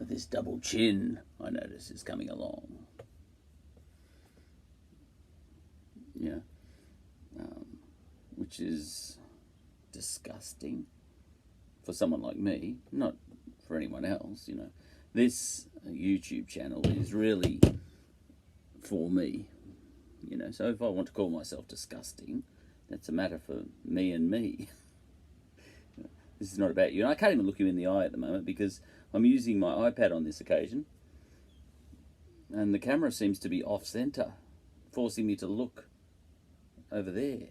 This double chin, I notice, is coming along. Yeah. Which is disgusting for someone like me, not for anyone else, you know. This YouTube channel is really for me, you know. So if I want to call myself disgusting, that's a matter for me and me. This is not about you. And I can't even look you in the eye at the moment because I'm using my iPad on this occasion. And the camera seems to be off-center, forcing me to look over there.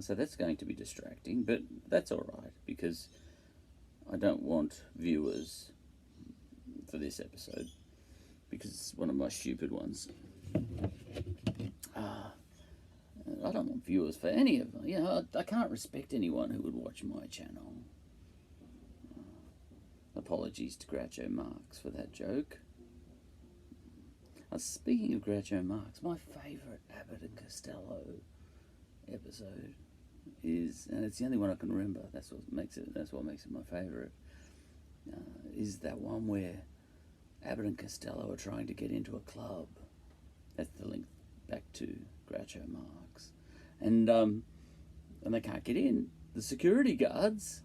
So that's going to be distracting, but that's all right because I don't want viewers for this episode because it's one of my stupid ones. I don't want viewers for any of them. You know, I can't respect anyone who would watch my channel. Apologies to Groucho Marx for that joke. Speaking of Groucho Marx, my favourite Abbott and Costello episode is, and it's the only one I can remember. That's what makes it my favourite. Is that one where Abbott and Costello are trying to get into a club. That's the link back to Groucho Marx, and they can't get in. The security guards.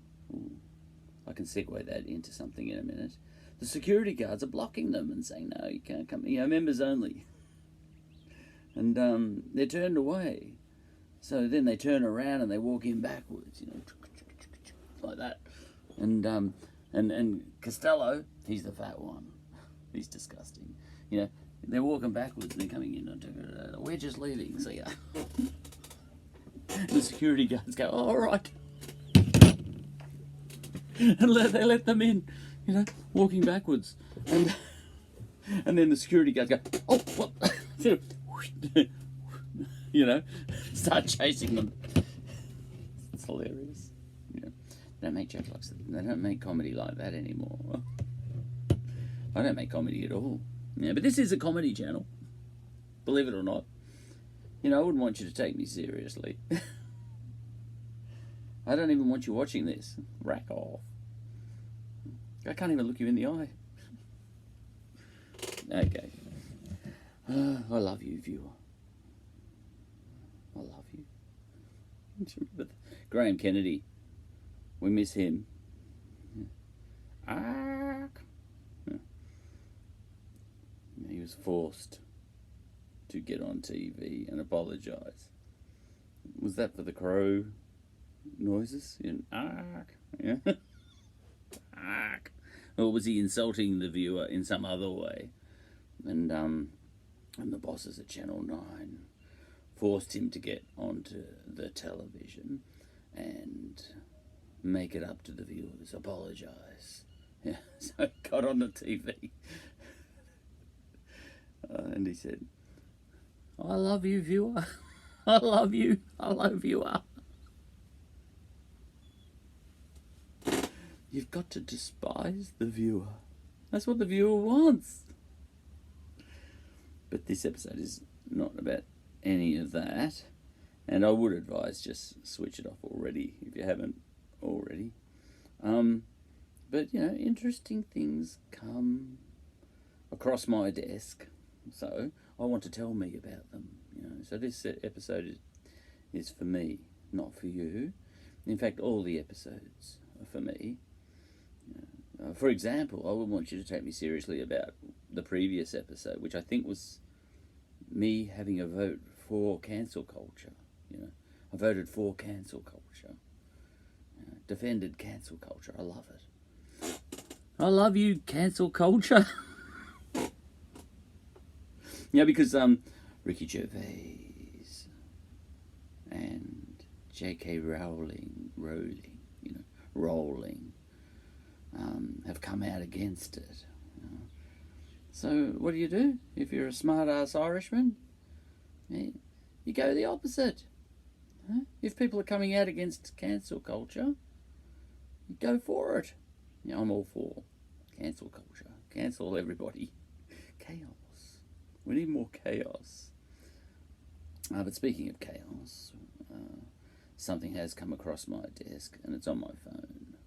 I can segue that into something in a minute. The security guards are blocking them and saying, no, you can't come, you know, members only. And they're turned away. So then they turn around and they walk in backwards, you know, like that. And Costello, he's the fat one. He's disgusting. You know, they're walking backwards and they're coming in. We're just leaving, see ya. The security guards go, all right. And they let them in, you know, walking backwards. And then the security guards go, oh, what? You know, start chasing them. It's hilarious. You know, they don't make jokes like that. They don't make comedy like that anymore. I don't make comedy at all. Yeah, but this is a comedy channel. Believe it or not. You know, I wouldn't want you to take me seriously. I don't even want you watching this. Rack off. I can't even look you in the eye. Okay. I love you, viewer. I love you. Graham Kennedy. We miss him. He was forced to get on TV and apologise. Was that for the crow noises? Yeah. Or was he insulting the viewer in some other way? And the bosses at Channel 9 forced him to get onto the television and make it up to the viewers, apologise. Yeah, so he got on the TV. And he said, I love you, viewer. I love you. Hello, viewer. You've got to despise the viewer. That's what the viewer wants. But this episode is not about any of that. And I would advise just switch it off already if you haven't already. But, you know, interesting things come across my desk. So I want to tell me about them. You know, so this episode is for me, not for you. In fact, all the episodes are for me. For example, I would want you to take me seriously about the previous episode, which I think was me having a vote for cancel culture. You know, I voted for cancel culture, defended cancel culture. I love it. I love you, cancel culture. Yeah, because Ricky Gervais and J.K. Rowling, have come out against it. You know. So what do? If you're a smart-ass Irishman, you go the opposite. Huh? If people are coming out against cancel culture, you go for it. Yeah, I'm all for cancel culture. Cancel everybody. Chaos. We need more chaos. But speaking of chaos, something has come across my desk, and it's on my phone,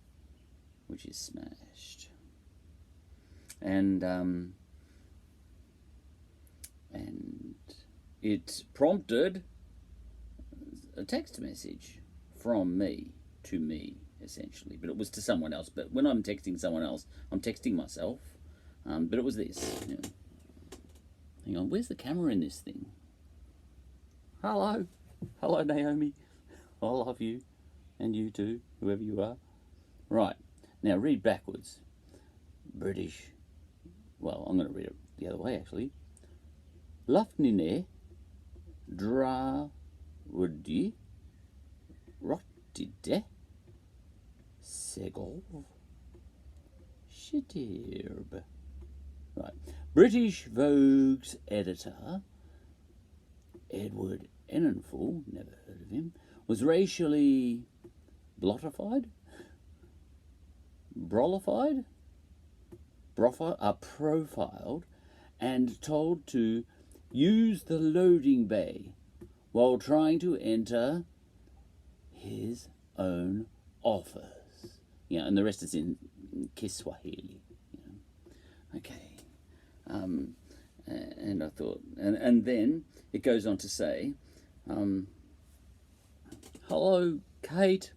which is smashed. and it prompted a text message from me to me, essentially, but it was to someone else. But when I'm texting someone else, I'm texting myself. But it was this. You know. Hang on, where's the camera in this thing? Hello, Naomi. I love you, and you too, whoever you are. Right, now read backwards. British. Well, I'm going to read it the other way, actually. Lafnine Drawudi Rotide Segov Shitirb. Right. British Vogue's editor, Edward Enninful, never heard of him, was racially blottified, brolified, profiled, and told to use the loading bay while trying to enter his own office. Yeah, and the rest is in Kiswahili. Yeah. Okay. And I thought, and then it goes on to say, hello, Kate,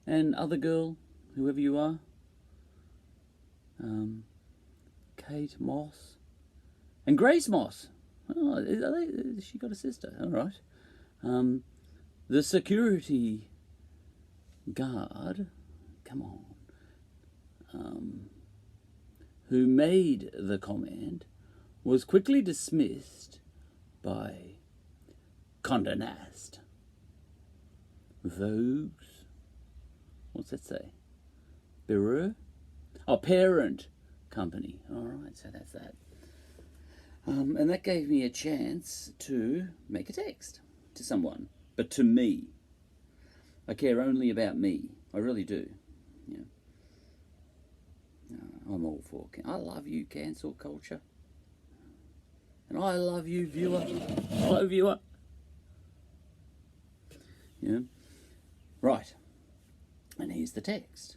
and other girl, whoever you are. Kate Moss and Grace Moss. Oh, has she got a sister? All right. The security guard, come on, who made the comment was quickly dismissed by Condé Nast. Vogue's, what's that say? Bureau? Oh, parent company. All right, so that's that. And that gave me a chance to make a text to someone, but to me. I care only about me. I really do. Yeah. I'm all for. I love you, cancel culture. And I love you, viewer. Hello, viewer. Yeah. Right. And here's the text.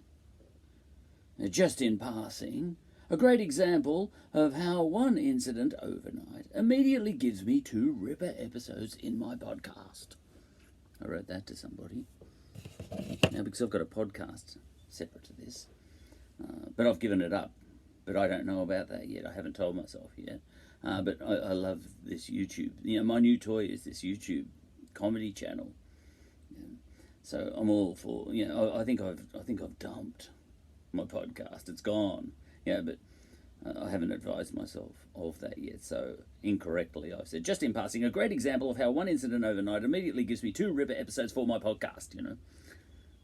Now, just in passing, a great example of how one incident overnight immediately gives me 2 ripper episodes in my podcast. I wrote that to somebody. Now, because I've got a podcast separate to this, but I've given it up. But I don't know about that yet. I haven't told myself yet. But I love this YouTube. You know, my new toy is this YouTube comedy channel. Yeah. So I'm all for. You know, I think I've dumped my podcast. It's gone. Yeah, but I haven't advised myself of that yet. So incorrectly, I've said, just in passing, a great example of how one incident overnight immediately gives me 2 ripper episodes for my podcast. You know,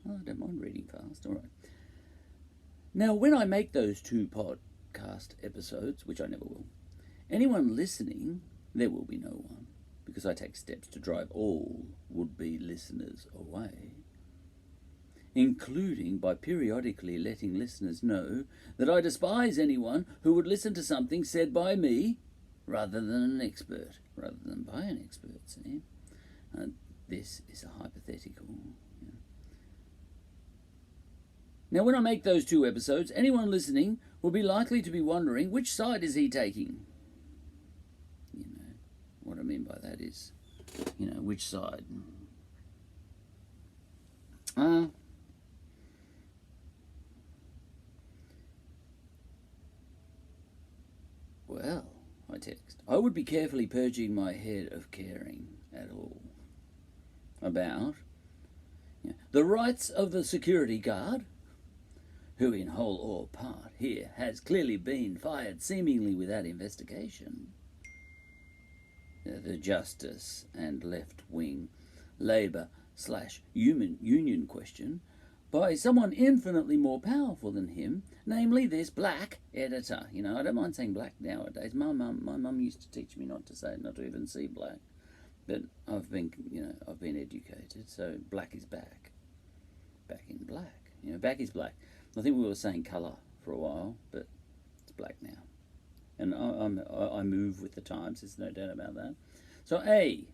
I don't mind reading fast. All right. Now, when I make those 2 podcast episodes, which I never will, anyone listening, there will be no one, because I take steps to drive all would-be listeners away, including by periodically letting listeners know that I despise anyone who would listen to something said by me rather than an expert, rather than by an expert, see? This is a hypothetical. Now, when I make those 2 episodes, anyone listening will be likely to be wondering, which side is he taking? You know, what I mean by that is, you know, which side? Well, I text. I would be carefully purging my head of caring at all about the rights of the security guard, who in whole or part here has clearly been fired seemingly without investigation. The justice and left-wing Labour/human union question by someone infinitely more powerful than him, namely this black editor. You know, I don't mind saying black nowadays. My mum used to teach me not to even see black. But I've been educated, so black is back. Back in black. You know, back is black. I think we were saying colour for a while, but it's black now. And I move with the times, there's no doubt about that. So I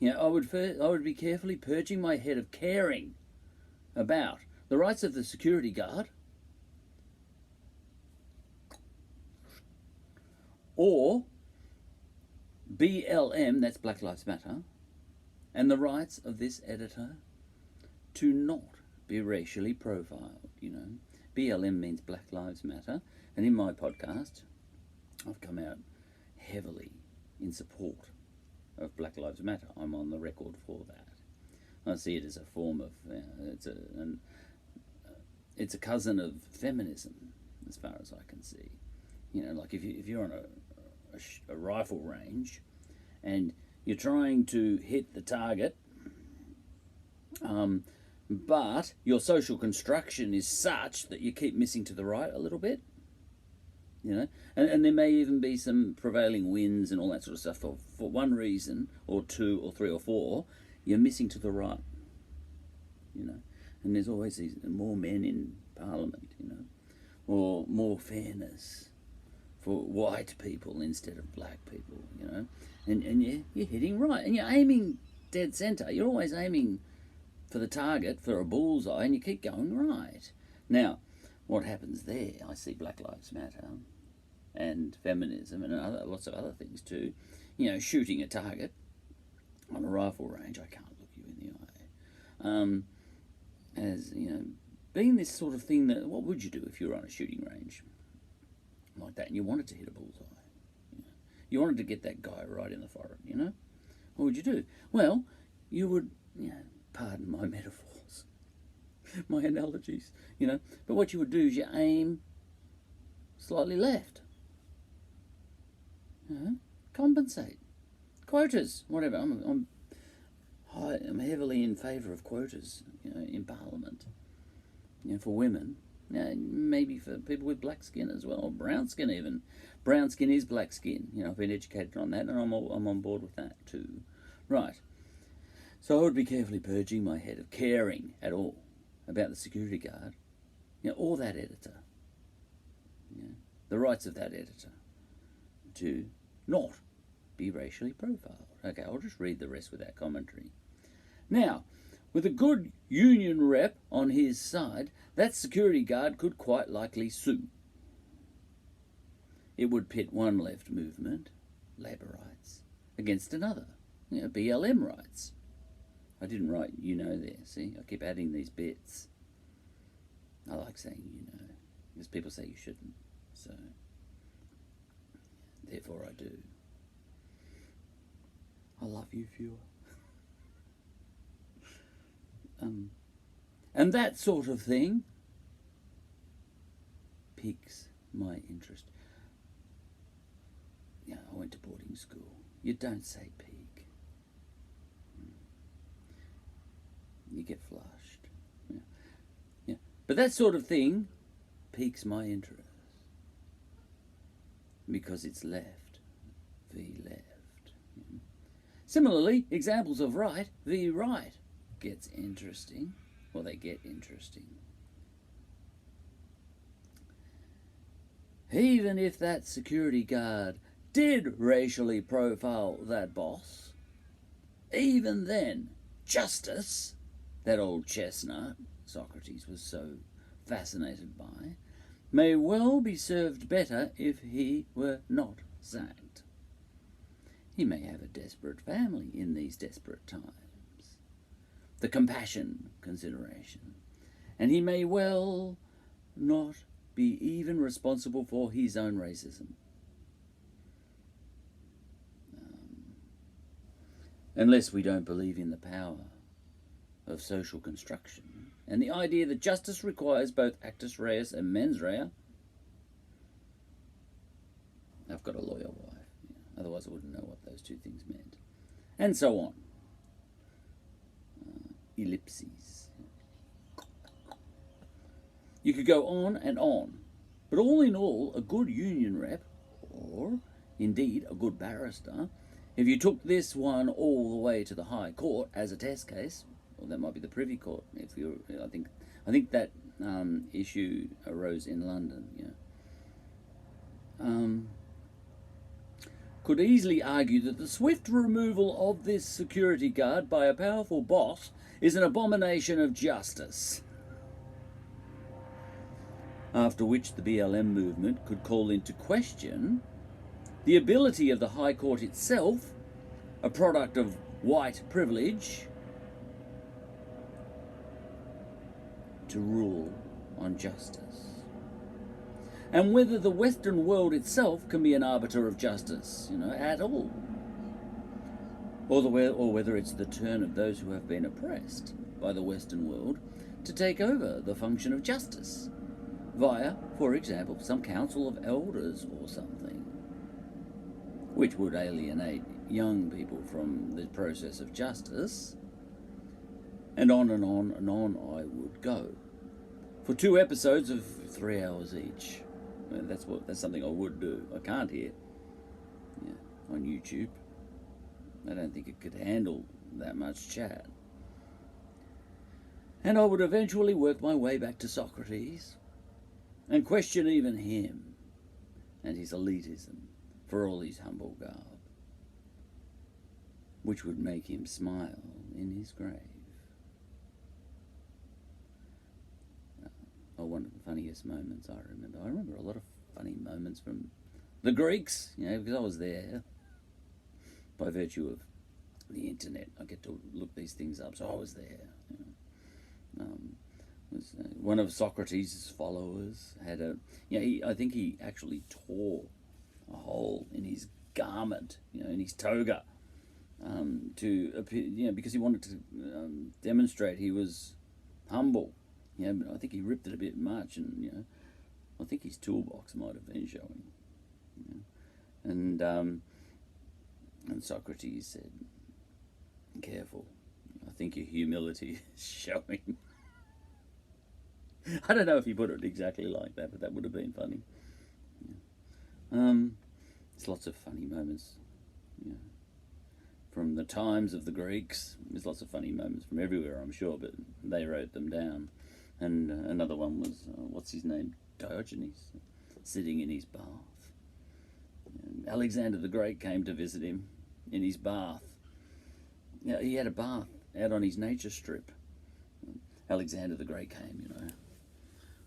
would be carefully purging my head of caring about the rights of the security guard, or BLM, that's Black Lives Matter, and the rights of this editor to not be racially profiled, BLM means Black Lives Matter, and in my podcast, I've come out heavily in support of Black Lives Matter. I'm on the record for that. I see it as a form of, it's a cousin of feminism, as far as I can see. Like if you're on a rifle range and you're trying to hit the target, but your social construction is such that you keep missing to the right a little bit, and there may even be some prevailing winds and all that sort of stuff. For one reason, or two, or three, or four, you're missing to the right, and there's always these more men in Parliament, or more fairness for white people instead of black people, and you're hitting right, and you're aiming dead centre. You're always aiming for the target, for a bullseye, and you keep going right. Now, what happens there, I see Black Lives Matter and feminism and lots of other things too, shooting a target on a rifle range. I can't look you in the eye. As, being this sort of thing that, what would you do if you were on a shooting range like that and you wanted to hit a bullseye? You wanted to get that guy right in the forehead, What would you do? Well, you would, pardon my metaphors, my analogies, but what you would do is you aim slightly left. Compensate. Quotas, whatever. I'm heavily in favour of quotas, in Parliament, for women. Maybe for people with black skin as well, or brown skin even. Brown skin is black skin. I've been educated on that, and I'm on board with that too. Right. So I would be carefully purging my head of caring at all about the security guard, or that editor. The rights of that editor to not be racially profiled. Okay, I'll just read the rest without commentary. Now, with a good union rep on his side, that security guard could quite likely sue. It would pit one left movement, Labour rights, against another, BLM rights. I didn't write there, see? I keep adding these bits. I like saying because people say you shouldn't, so therefore I do. I love you, viewer. And that sort of thing piques my interest. I went to boarding school. You don't say pique. You get flushed. But that sort of thing piques my interest. Because it's left v left. Similarly, examples of right v right gets interesting. Well, they get interesting. Even if that security guard did racially profile that boss, even then, justice, that old chestnut Socrates was so fascinated by, may well be served better if he were not sacked. He may have a desperate family in these desperate times. The compassion consideration. And he may well not be even responsible for his own racism. Unless we don't believe in the power of social construction and the idea that justice requires both actus reus and mens rea. I've got a lawyer wife, otherwise I wouldn't know what those two things meant. And so on. Ellipses. You could go on and on, but all in all, a good union rep, or indeed a good barrister, if you took this one all the way to the High Court as a test case, or that might be the Privy Court, I think that issue arose in London, could easily argue that the swift removal of this security guard by a powerful boss is an abomination of justice. After which the BLM movement could call into question The ability of the High Court itself, a product of white privilege, to rule on justice. And whether the Western world itself can be an arbiter of justice, at all. Or whether it's the turn of those who have been oppressed by the Western world to take over the function of justice via, for example, some council of elders or something, which would alienate young people from the process of justice, and on and on and on I would go. For 2 episodes of 3 hours each. That's something I would do. I can't hear on YouTube. I don't think it could handle that much chat. And I would eventually work my way back to Socrates and question even him and his elitism for all his humble garb, which would make him smile in his grave. One of the funniest moments I remember. I remember a lot of funny moments from the Greeks, because I was there by virtue of the internet. I get to look these things up, so I was there. One of Socrates' followers had I think he actually tore a hole in his garment, in his toga, to appear, because he wanted to demonstrate he was humble. But I think he ripped it a bit much, and I think his toolbox might have been showing. And Socrates said, "Careful, I think your humility is showing." I don't know if he put it exactly like that, but that would have been funny. There's lots of funny moments, from the times of the Greeks. There's lots of funny moments from everywhere, I'm sure, but they wrote them down. And another one was, what's his name? Diogenes, sitting in his bath. And Alexander the Great came to visit him in his bath. He had a bath out on his nature strip. Alexander the Great came,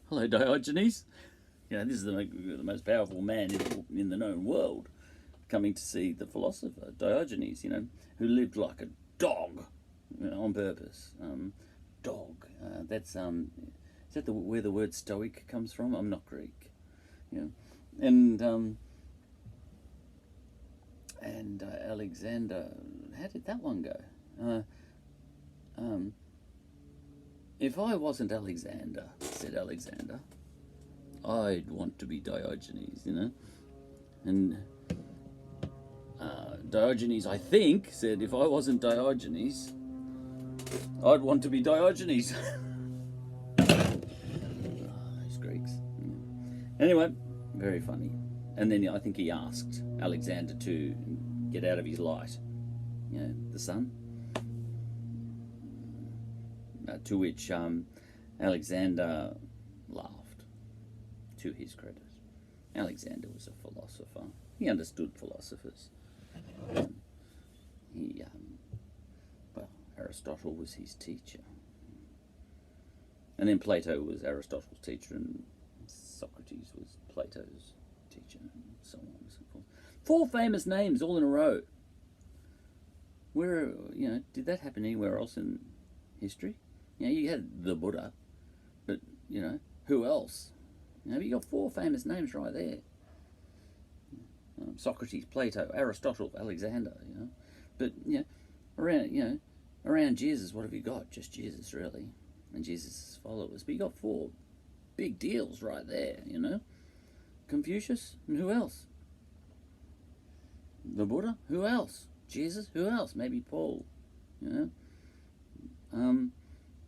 "Hello, Diogenes." This is the most powerful man in the known world, coming to see the philosopher, Diogenes, who lived like a dog, on purpose. Dog. That's is that where the word stoic comes from? I'm not Greek. And Alexander, how did that one go? If I wasn't Alexander, said Alexander, I'd want to be Diogenes, And Diogenes, I think, said, if I wasn't Diogenes, I'd want to be Diogenes. These Greeks. Anyway, very funny. And then I think he asked Alexander to get out of his light, the sun. To which Alexander laughed, to his credit. Alexander was a philosopher. He understood philosophers. Aristotle was his teacher. And then Plato was Aristotle's teacher, and Socrates was Plato's teacher, and so on and so forth. 4 famous names all in a row. Where, did that happen anywhere else in history? You had the Buddha, but, who else? You got 4 famous names right there. Socrates, Plato, Aristotle, Alexander, But, around Jesus, what have you got? Just Jesus, really, and Jesus' followers. But you got 4 big deals right there, Confucius, and who else? The Buddha, who else? Jesus, who else? Maybe Paul,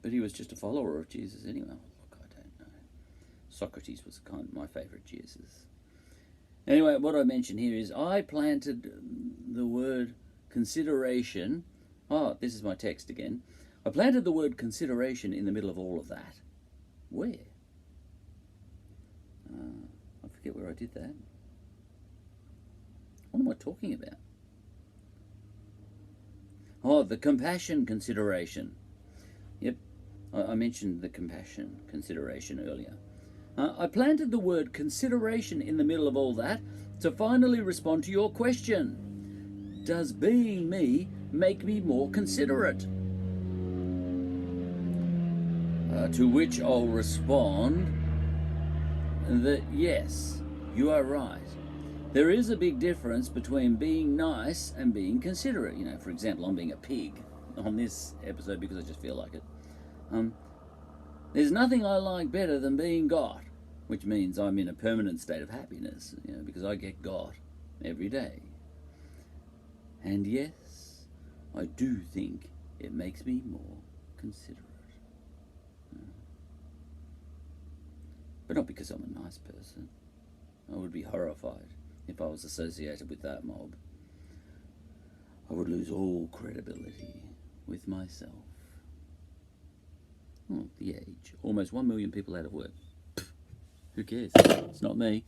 But he was just a follower of Jesus anyway. Look, I don't know. Socrates was my favourite Jesus. Anyway, what I mention here is I planted the word consideration. This is my text again. I planted the word consideration in the middle of all of that. Where? I forget where I did that. What am I talking about? The compassion consideration. Yep, I mentioned the compassion consideration earlier. I planted the word consideration in the middle of all that to finally respond to your question. Does being me make me more considerate? To which I'll respond that yes, you are right. There is a big difference between being nice and being considerate. You know, for example, I'm being a pig on this episode because I just feel like it. There's nothing I like better than being got, which means I'm in a permanent state of happiness, you know, because I get got every day. And yes, I do think it makes me more considerate. But not because I'm a nice person. I would be horrified if I was associated with that mob. I would lose all credibility with myself. Oh, the age. Almost 1 million people out of work. Who cares? It's not me.